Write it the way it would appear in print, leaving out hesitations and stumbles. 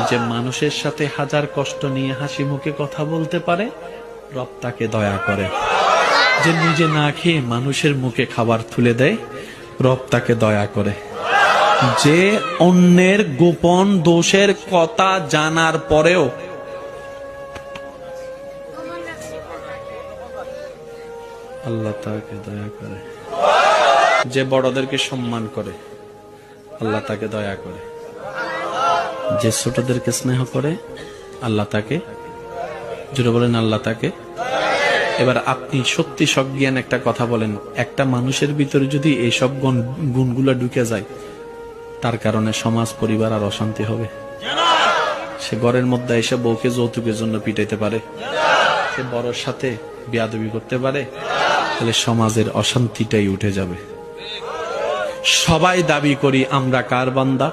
যে মানুষের সাথে হাজার কষ্ট নিয়ে হাসি মুখে কথা বলতে পারে, রব তাকে দয়া করে। যে নিজে না খেয়ে মানুষের মুখে খাবার তুলে দেয়, রব তাকে দয়া করে। যে অন্যের গোপন দোষের কথা জানার পরেও আল্লাহ তাকে দয়া করে। যে বড়দেরকে সম্মান করে, আল্লাহ তাকে দয়া করে। যে ছোটদেরকে স্নেহ করে, আল্লাহ তাকে, জুড়ে বলেন আল্লাহ তাকে। এবার আপনি সত্যি সজ্ঞান একটা কথা বলেন, একটা মানুষের ভিতরে যদি এইসব গুণগুলো ঢুকে যায়, তার কারণে সমাজ পরিবার আর অশান্তি হবে। সে ঘরের মধ্যে এসে বউকে যৌতুকের জন্য পিটাইতে পারে, সে বড়র সাথে বেয়াদবি করতে পারে, তাহলে সমাজের অশান্তিটাই উঠে যাবে। সবাই দাবি করি আমরা কার বান্দা?